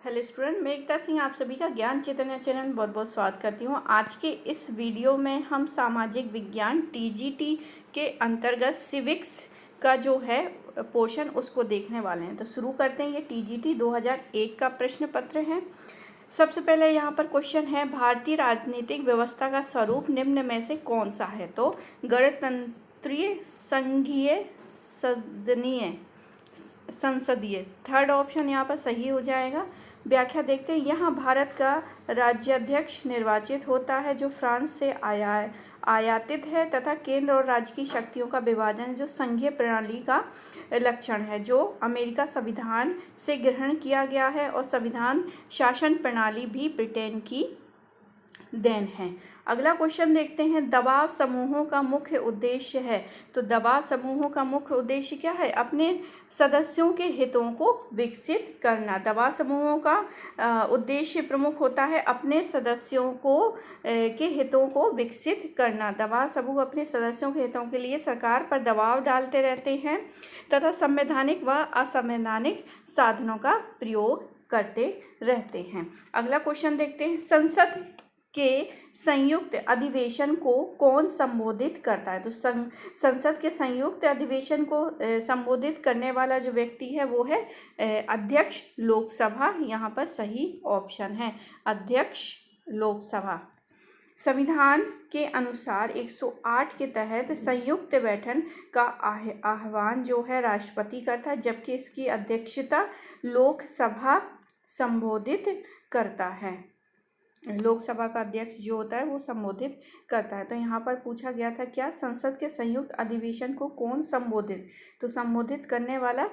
Hello student, मैं एकता सिंह आप सभी का ज्ञान चैतन्य चैनल बहुत बहुत स्वागत करती हूँ। आज के इस वीडियो में हम सामाजिक विज्ञान टीजीटी के अंतर्गत सिविक्स का जो है पोर्शन उसको देखने वाले हैं। तो शुरू करते हैं। ये टीजीटी 2001 का प्रश्न पत्र है। सबसे पहले यहाँ पर क्वेश्चन है, भारतीय राजनीतिक व्यवस्था का स्वरूप निम्न में से कौन सा है? तो गणतंत्रीय, संघीय, सदनीय, संसदीय। थर्ड ऑप्शन यहाँ पर सही हो जाएगा। व्याख्या देखते हैं। यहाँ भारत का राज्याध्यक्ष निर्वाचित होता है जो फ्रांस से आयातित है तथा केंद्र और राज्य की शक्तियों का विभाजन जो संघीय प्रणाली का लक्षण है, जो अमेरिका संविधान से ग्रहण किया गया है और संविधान शासन प्रणाली भी ब्रिटेन की देन है। अगला क्वेश्चन देखते हैं। दबाव समूहों का मुख्य उद्देश्य है। तो दबाव समूहों का मुख्य उद्देश्य क्या है? अपने सदस्यों के हितों को विकसित करना। दबाव समूहों का उद्देश्य प्रमुख होता है अपने सदस्यों को के हितों को विकसित करना। दबाव समूह अपने सदस्यों के हितों के लिए सरकार पर दबाव डालते रहते हैं तथा संवैधानिक व असंवैधानिक साधनों का प्रयोग करते रहते हैं। अगला क्वेश्चन देखते हैं। संसद के संयुक्त अधिवेशन को कौन संबोधित करता है? तो संसद के संयुक्त अधिवेशन को संबोधित करने वाला जो व्यक्ति है वो है अध्यक्ष लोकसभा। यहाँ पर सही ऑप्शन है अध्यक्ष लोकसभा। संविधान के अनुसार 108 के तहत संयुक्त बैठक का आह्वान जो है राष्ट्रपति करता है, जबकि इसकी अध्यक्षता लोकसभा संबोधित करता है। लोकसभा का अध्यक्ष जो होता है वो संबोधित करता है। तो यहाँ पर पूछा गया था क्या, संसद के संयुक्त अधिवेशन को कौन संबोधित? तो संबोधित करने वाला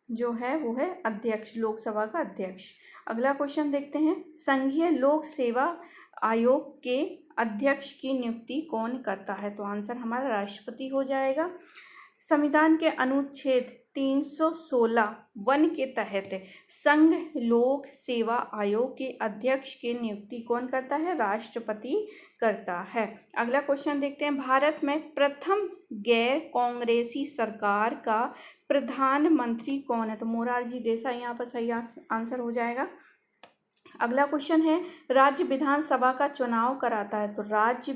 जो है वो है अध्यक्ष, लोकसभा का अध्यक्ष। अगला क्वेश्चन देखते हैं। संघीय लोक सेवा आयोग के अध्यक्ष की नियुक्ति कौन करता है? तो आंसर हमारा राष्ट्रपति हो जाएगा। संविधान के अनुच्छेद 316(1) के तहत संघ लोक सेवा आयोग के अध्यक्ष की नियुक्ति कौन करता है? राष्ट्रपति करता है। अगला क्वेश्चन देखते हैं। भारत में प्रथम गैर कांग्रेसी सरकार का प्रधानमंत्री कौन है? तो मोरारजी देसाई यहाँ पर सही आंसर हो जाएगा। अगला क्वेश्चन है। राज्य विधानसभा का चुनाव कराता है। तो राज्य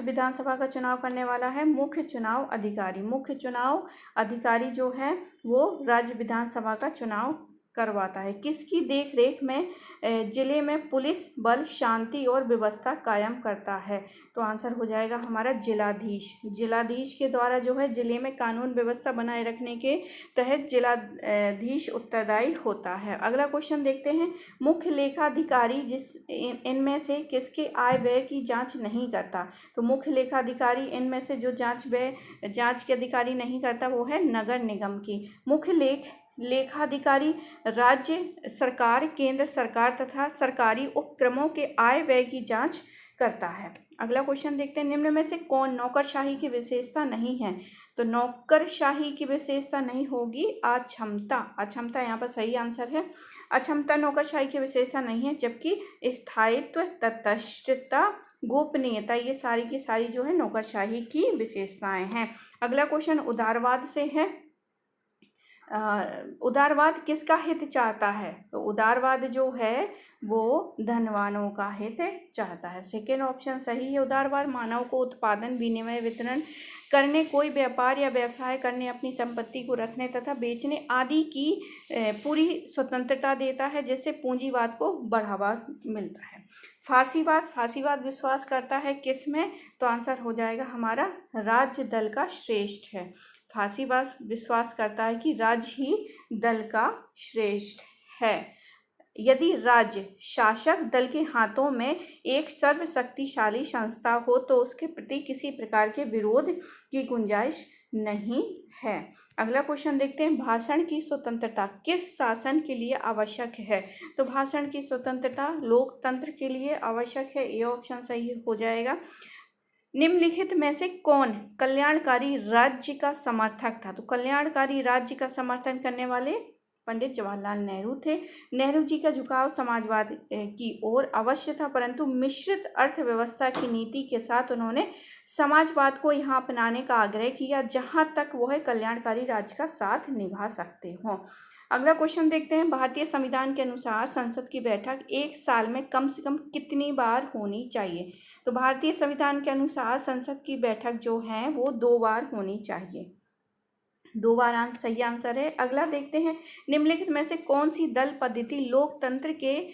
विधानसभा का चुनाव करने वाला है मुख्य चुनाव अधिकारी। मुख्य चुनाव अधिकारी जो है वो राज्य विधानसभा का चुनाव करवाता है। किसकी देखरेख में जिले में पुलिस बल शांति और व्यवस्था कायम करता है? तो आंसर हो जाएगा हमारा जिलाधीश। जिलाधीश के द्वारा जो है जिले में कानून व्यवस्था बनाए रखने के तहत जिलाधीश उत्तरदायी होता है। अगला क्वेश्चन देखते हैं। मुख्य लेखाधिकारी इनमें से किसके आय व्यय की जांच नहीं करता? तो मुख्य लेखाधिकारी इनमें से जो जांच के अधिकारी नहीं करता वो है नगर निगम की। मुख्य लेखाधिकारी राज्य सरकार, केंद्र सरकार तथा सरकारी उपक्रमों के आय व्यय की जांच करता है। अगला क्वेश्चन देखते हैं। निम्न में से कौन नौकरशाही की विशेषता नहीं है? तो नौकरशाही की विशेषता नहीं होगी अक्षमता। अक्षमता यहाँ पर सही आंसर है। अक्षमता नौकरशाही की विशेषता नहीं है, जबकि स्थायित्व, तटस्थता, गोपनीयता ये सारी की सारी जो है नौकरशाही की विशेषताएं हैं। अगला क्वेश्चन उदारवाद से है। उदारवाद किसका हित चाहता है? तो उदारवाद जो है वो धनवानों का हित चाहता है। सेकेंड ऑप्शन सही है। उदारवाद मानव को उत्पादन, विनिमय, वितरण करने, कोई व्यापार या व्यवसाय करने, अपनी संपत्ति को रखने तथा बेचने आदि की पूरी स्वतंत्रता देता है, जिससे पूंजीवाद को बढ़ावा मिलता है। फांसीवाद विश्वास करता है किस में? तो आंसर हो जाएगा हमारा राज्य दल का श्रेष्ठ है। फांसीवाद विश्वास करता है कि राज्य ही दल का श्रेष्ठ है। यदि राज्य शासक दल के हाथों में एक सर्वशक्तिशाली संस्था हो तो उसके प्रति किसी प्रकार के विरोध की गुंजाइश नहीं है। अगला क्वेश्चन देखते हैं। भाषण की स्वतंत्रता किस शासन के लिए आवश्यक है? तो भाषण की स्वतंत्रता लोकतंत्र के लिए आवश्यक है। ये ऑप्शन सही हो जाएगा। निम्नलिखित में से कौन कल्याणकारी राज्य का समर्थक था? तो कल्याणकारी राज्य का समर्थन करने वाले पंडित जवाहरलाल नेहरू थे। नेहरू जी का झुकाव समाजवाद की ओर अवश्य था, परंतु मिश्रित अर्थव्यवस्था की नीति के साथ उन्होंने समाजवाद को यहाँ अपनाने का आग्रह किया, जहाँ तक वह कल्याणकारी राज्य का साथ निभा सकते हों। अगला क्वेश्चन देखते हैं। भारतीय संविधान के अनुसार संसद की बैठक एक साल में कम से कम कितनी बार होनी चाहिए? तो भारतीय संविधान के अनुसार संसद की बैठक जो है वो 2 बार होनी चाहिए। 2 बार सही आंसर है। अगला देखते हैं। निम्नलिखित में से कौन सी दल पद्धति लोकतंत्र के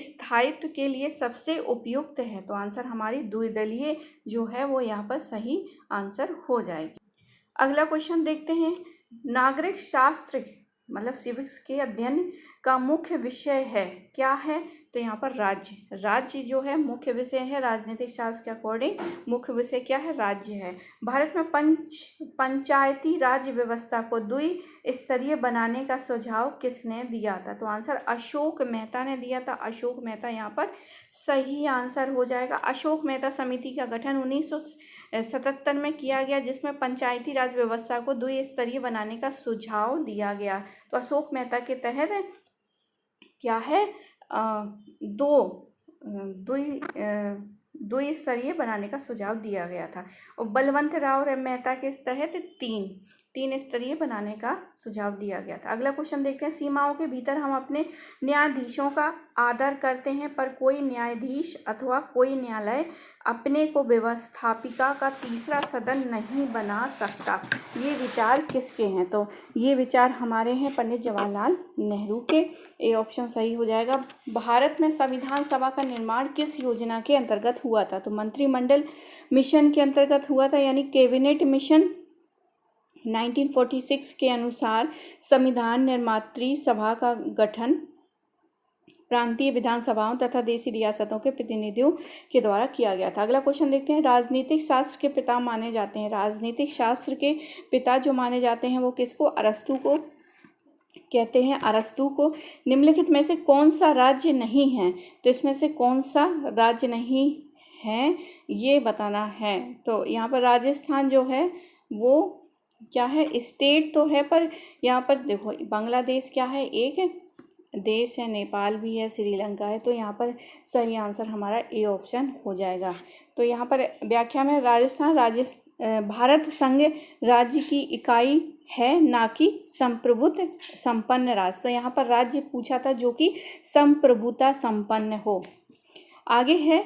स्थायित्व के लिए सबसे उपयुक्त है? तो आंसर हमारी द्विदलीय जो है वो यहाँ पर सही आंसर हो जाएगी। अगला क्वेश्चन देखते हैं। नागरिक शास्त्र मतलब सिविक्स के अध्ययन का मुख्य विषय है क्या है? तो यहाँ पर राज्य जो है मुख्य विषय है। राजनीतिक शास्त्र के अकॉर्डिंग मुख्य विषय क्या है? राज्य है। भारत में पंचायती राज व्यवस्था को द्विस्तरीय बनाने का सुझाव किसने दिया था? तो आंसर अशोक मेहता ने दिया था। अशोक मेहता यहाँ पर सही आंसर हो जाएगा। अशोक मेहता समिति का गठन 1977 में किया गया, जिसमें पंचायती राज व्यवस्था को द्विस्तरीय बनाने का सुझाव दिया गया। तो अशोक मेहता के तहत क्या है? द्विस्तरीय बनाने का सुझाव दिया गया था। और बलवंत राव मेहता के तहत तीन स्तरीय बनाने का सुझाव दिया गया था। अगला क्वेश्चन देखते हैं। सीमाओं के भीतर हम अपने न्यायाधीशों का आदर करते हैं, पर कोई न्यायाधीश अथवा कोई न्यायालय अपने को व्यवस्थापिका का तीसरा सदन नहीं बना सकता। ये विचार किसके हैं? तो ये विचार हमारे हैं पंडित जवाहरलाल नेहरू के। ए ऑप्शन सही हो जाएगा। भारत में संविधान सभा का निर्माण किस योजना के अंतर्गत हुआ था? तो मंत्रिमंडल मिशन के अंतर्गत हुआ था, यानी कैबिनेट मिशन। 1946 के अनुसार संविधान निर्मात्री सभा का गठन प्रांतीय विधानसभाओं तथा देशी रियासतों के प्रतिनिधियों के द्वारा किया गया था। अगला क्वेश्चन देखते हैं। राजनीतिक शास्त्र के पिता माने जाते हैं। राजनीतिक शास्त्र के पिता जो माने जाते हैं वो किसको? अरस्तु को कहते हैं। अरस्तु को। निम्नलिखित में से कौन सा राज्य नहीं है? तो इसमें से कौन सा राज्य नहीं है ये बताना है। तो यहाँ पर राजस्थान जो है वो क्या है? स्टेट तो है, पर यहाँ पर देखो बांग्लादेश क्या है? एक देश है, नेपाल भी है, श्रीलंका है। तो यहाँ पर सही आंसर हमारा ए ऑप्शन हो जाएगा। तो यहाँ पर व्याख्या में राजस्थान भारत संघ राज्य की इकाई है, ना कि संप्रभुत्व संपन्न राज्य। तो यहाँ पर राज्य पूछा था जो कि संप्रभुता संपन्न हो। आगे है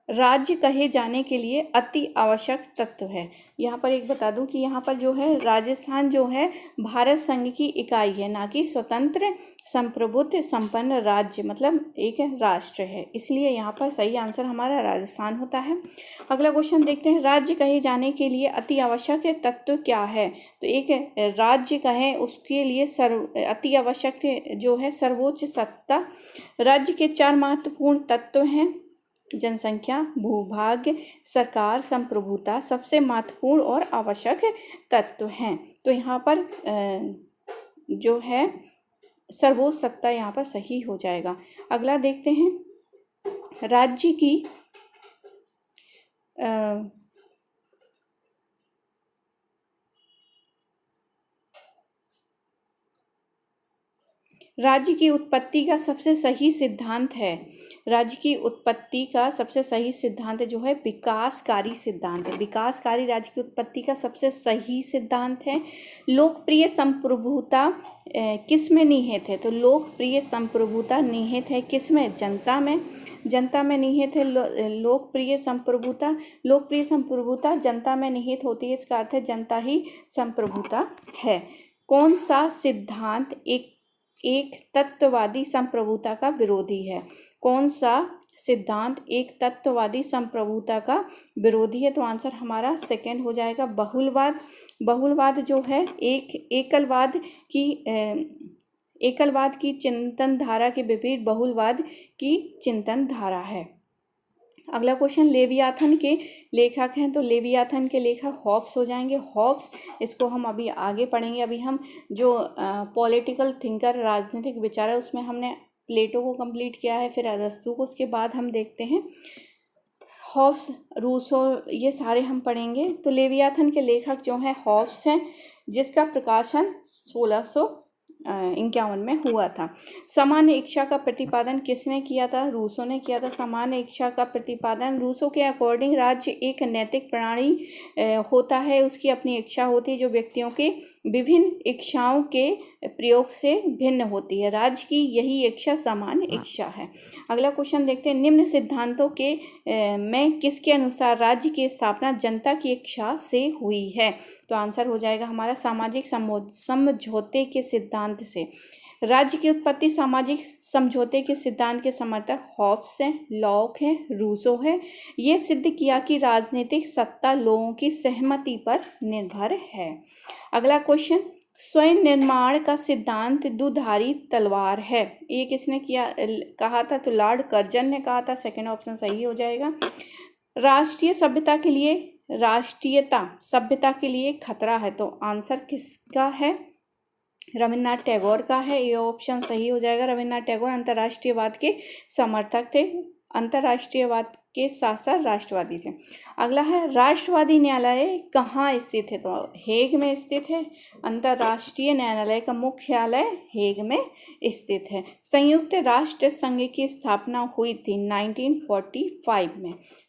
राज्य कहे जाने के लिए अति आवश्यक तत्व है। यहाँ पर एक बता दूं कि यहाँ पर जो है राजस्थान जो है भारत संघ की इकाई है, ना कि स्वतंत्र संप्रभुत्व संपन्न राज्य, मतलब एक राष्ट्र है। इसलिए यहाँ पर सही आंसर हमारा राजस्थान होता है। अगला क्वेश्चन देखते हैं। राज्य कहे जाने के लिए अति आवश्यक तत्व क्या है? तो एक राज्य कहे उसके लिए अति आवश्यक जो है सर्वोच्च सत्ता। राज्य के 4 महत्वपूर्ण तत्व हैं: जनसंख्या, भूभाग, सरकार, संप्रभुता सबसे महत्वपूर्ण और आवश्यक तत्व हैं। तो यहाँ पर जो है सर्वोच्च सत्ता यहाँ पर सही हो जाएगा। अगला देखते हैं। राज्य की राज्य की उत्पत्ति का सबसे सही सिद्धांत है। राज्य की उत्पत्ति का सबसे सही सिद्धांत जो है विकासकारी सिद्धांत है। विकासकारी राज्य की उत्पत्ति का सबसे सही सिद्धांत है। लोकप्रिय संप्रभुता किस में निहित है? तो लोकप्रिय संप्रभुता निहित है किस में? जनता में। जनता में निहित है लोकप्रिय संप्रभुता जनता में निहित होती है। इसका अर्थ है जनता ही संप्रभुता है। कौन सा सिद्धांत एक तत्ववादी संप्रभुता का विरोधी है? कौन सा सिद्धांत एक तत्ववादी संप्रभुता का विरोधी है? तो आंसर हमारा सेकंड हो जाएगा, बहुलवाद। बहुलवाद जो है एकलवाद की चिंतन धारा के विपरीत बहुलवाद की चिंतन धारा है। अगला क्वेश्चन। लेवियाथन के लेखक हैं, तो लेवियाथन के लेखक हॉब्स हो जाएंगे। हॉब्स, इसको हम अभी आगे पढ़ेंगे। अभी हम जो पॉलिटिकल थिंकर राजनीतिक विचार है उसमें हमने प्लेटो को कंप्लीट किया है, फिर अरस्तु को, उसके बाद हम देखते हैं हॉब्स, रूसो, ये सारे हम पढ़ेंगे। तो लेवियाथन के लेखक जो हैं हॉब्स हैं, जिसका प्रकाशन 1651 में हुआ था। सामान्य इच्छा का प्रतिपादन किसने किया था? रूसो ने किया था सामान्य इच्छा का प्रतिपादन। रूसो के अकॉर्डिंग राज्य एक नैतिक प्रणाली होता है, उसकी अपनी इच्छा होती है जो व्यक्तियों के विभिन्न इच्छाओं के प्रयोग से भिन्न होती है। राज्य की यही इच्छा सामान्य इच्छा है। अगला क्वेश्चन देखते हैं, निम्न सिद्धांतों के में किसके अनुसार राज्य की स्थापना जनता की इच्छा से हुई है? तो आंसर हो जाएगा हमारा सामाजिक समझौते के सिद्धांत से। राज्य की उत्पत्ति सामाजिक समझौते के सिद्धांत के समर्थक हॉब्स हैं, लॉक हैं, रूसो है। ये सिद्ध किया कि राजनीतिक सत्ता लोगों की सहमति पर निर्भर है। अगला क्वेश्चन, स्वयं निर्माण का सिद्धांत दुधारी तलवार है, ये किसने कहा था? तो लॉर्ड कर्जन ने कहा था। सेकंड ऑप्शन सही हो जाएगा। राष्ट्रीयता सभ्यता के लिए खतरा है, तो आंसर किसका है? रविन्द्रनाथ टैगोर का है। ये ऑप्शन सही हो जाएगा। रविन्द्रनाथ टैगोर अंतर्राष्ट्रीयवाद के समर्थक थे, अंतर्राष्ट्रीयवाद के साथ साथ राष्ट्रवादी थे। अगला है, राष्ट्रवादी न्यायालय कहाँ स्थित है? तो हेग में स्थित है। अंतर्राष्ट्रीय न्यायालय का मुख्यालय हेग में स्थित है। संयुक्त राष्ट्र संघ की स्थापना हुई थी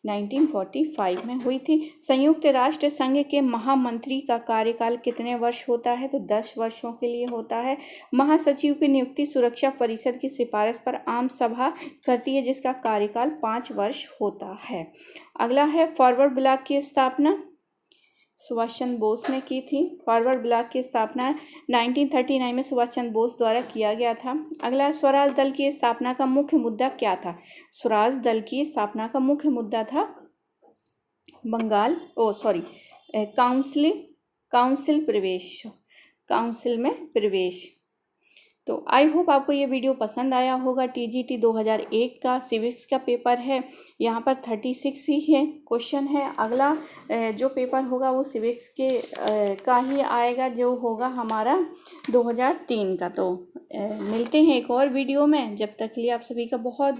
1945 में हुई थी। संयुक्त राष्ट्र संघ के महामंत्री का कार्यकाल कितने वर्ष होता है? तो 10 वर्षों के लिए होता है। महासचिव की नियुक्ति सुरक्षा परिषद की सिफारिश पर आम सभा करती है, जिसका कार्यकाल 5 वर्ष होता है। अगला है, फॉरवर्ड ब्लॉक की स्थापना सुभाष चंद्र बोस ने की थी। फॉरवर्ड ब्लॉक की स्थापना 1939 में सुभाष चंद्र बोस द्वारा किया गया था। अगला, स्वराज दल की स्थापना का मुख्य मुद्दा क्या था? स्वराज दल की स्थापना का मुख्य मुद्दा था काउंसिल में प्रवेश। तो आई होप आपको ये वीडियो पसंद आया होगा। TGT 2001 का सिविक्स का पेपर है, यहाँ पर 36 ही है क्वेश्चन है। अगला जो पेपर होगा वो सिविक्स के का ही आएगा, जो होगा हमारा 2003 का। तो मिलते हैं एक और वीडियो में, जब तक के लिए आप सभी का बहुत बहुत